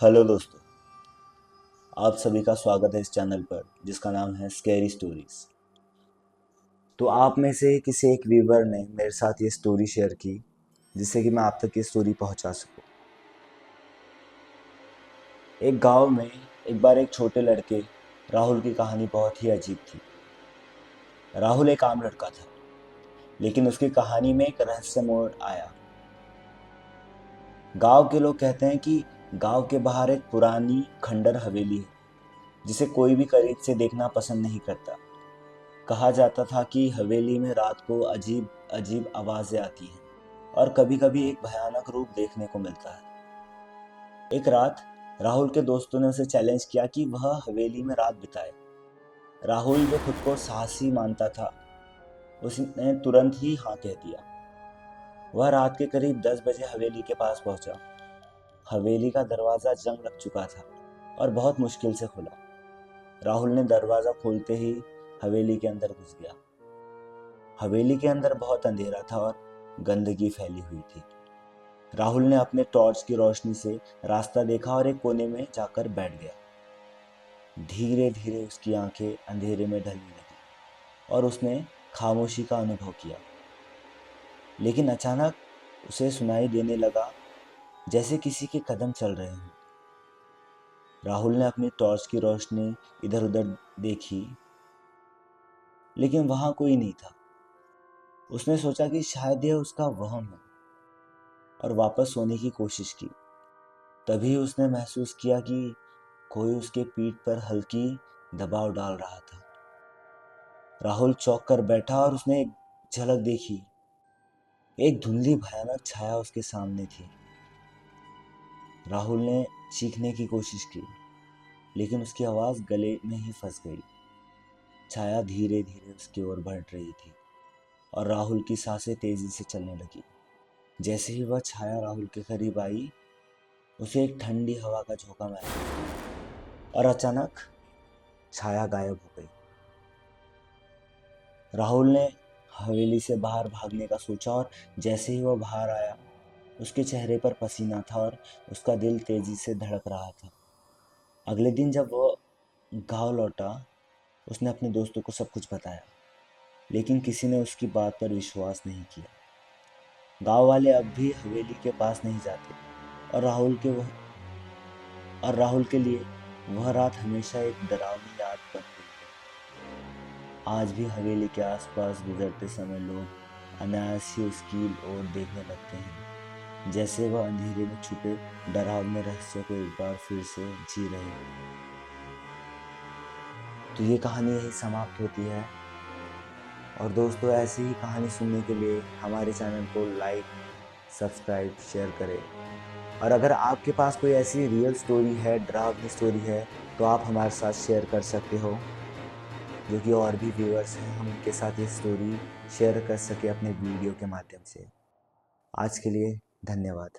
Hello दोस्तों, आप सभी का स्वागत है इस चैनल पर जिसका नाम है स्कैरी स्टोरीज। तो आप में से किसी एक व्यूवर ने मेरे साथ ये स्टोरी शेयर की जिससे कि मैं आप तक ये स्टोरी पहुंचा सकूं। एक गांव में एक बार एक छोटे लड़के राहुल की कहानी बहुत ही अजीब थी। राहुल एक आम लड़का था, लेकिन उसकी कहानी में एक रहस्य मोड़ आया। गांव के लोग कहते हैं कि गांव के बाहर एक पुरानी खंडर हवेली है जिसे कोई भी करीब से देखना पसंद नहीं करता। कहा जाता था कि हवेली में रात को अजीब अजीब आवाजें आती हैं और कभी-कभी एक भयानक रूप देखने को मिलता है। एक रात राहुल के दोस्तों ने उसे चैलेंज किया कि वह हवेली में रात बिताए। राहुल, जो खुद को साहसी मानता था, उसने तुरंत ही हाँ कह दिया। वह रात के करीब 10 बजे हवेली के पास पहुंचा। हवेली का दरवाजा जंग लग चुका था और बहुत मुश्किल से खुला। राहुल ने दरवाजा खोलते ही हवेली के अंदर घुस गया। हवेली के अंदर बहुत अंधेरा था और गंदगी फैली हुई थी। राहुल ने अपने टॉर्च की रोशनी से रास्ता देखा और एक कोने में जाकर बैठ गया। धीरे धीरे उसकी आंखें अंधेरे में ढलने लगी और उसने खामोशी का अनुभव किया। लेकिन अचानक उसे सुनाई देने लगा जैसे किसी के कदम चल रहे हों। राहुल ने अपनी टॉर्च की रोशनी इधर उधर देखी, लेकिन वहां कोई नहीं था। उसने सोचा कि शायद यह उसका वहम है और वापस सोने की कोशिश की। तभी उसने महसूस किया कि कोई उसके पीठ पर हल्की दबाव डाल रहा था। राहुल चौंक कर बैठा और उसने एक झलक देखी। एक धुंधली भयानक छाया उसके सामने थी। राहुल ने चीखने की कोशिश की, लेकिन उसकी आवाज गले में ही फंस गई। छाया धीरे धीरे उसकी ओर बढ़ रही थी और राहुल की सांसें तेजी से चलने लगी। जैसे ही वह छाया राहुल के करीब आई, उसे एक ठंडी हवा का झोंका महसूस हुआ और अचानक छाया गायब हो गई। राहुल ने हवेली से बाहर भागने का सोचा और जैसे ही वह बाहर आया, उसके चेहरे पर पसीना था और उसका दिल तेजी से धड़क रहा था। अगले दिन जब वह गांव लौटा, उसने अपने दोस्तों को सब कुछ बताया, लेकिन किसी ने उसकी बात पर विश्वास नहीं किया। गांव वाले अब भी हवेली के पास नहीं जाते और राहुल के लिए वह रात हमेशा एक डरावनी याद बन गई है। आज भी हवेली के आसपास गुजरते समय लोग अनायास ही उसकी ओर देखने लगते हैं, जैसे वह अंधेरे में छुपे डरावने रहस्य को एक बार फिर से जी रहे हैं। तो ये कहानी यही समाप्त होती है। और दोस्तों, ऐसी ही कहानी सुनने के लिए हमारे चैनल को लाइक, सब्सक्राइब, शेयर करें। और अगर आपके पास कोई ऐसी रियल स्टोरी है, डरावनी स्टोरी है, तो आप हमारे साथ शेयर कर सकते हो, जो कि और भी व्यूअर्स हैं हम उनके साथ ये स्टोरी शेयर कर सके अपने वीडियो के माध्यम से। आज के लिए धन्यवाद।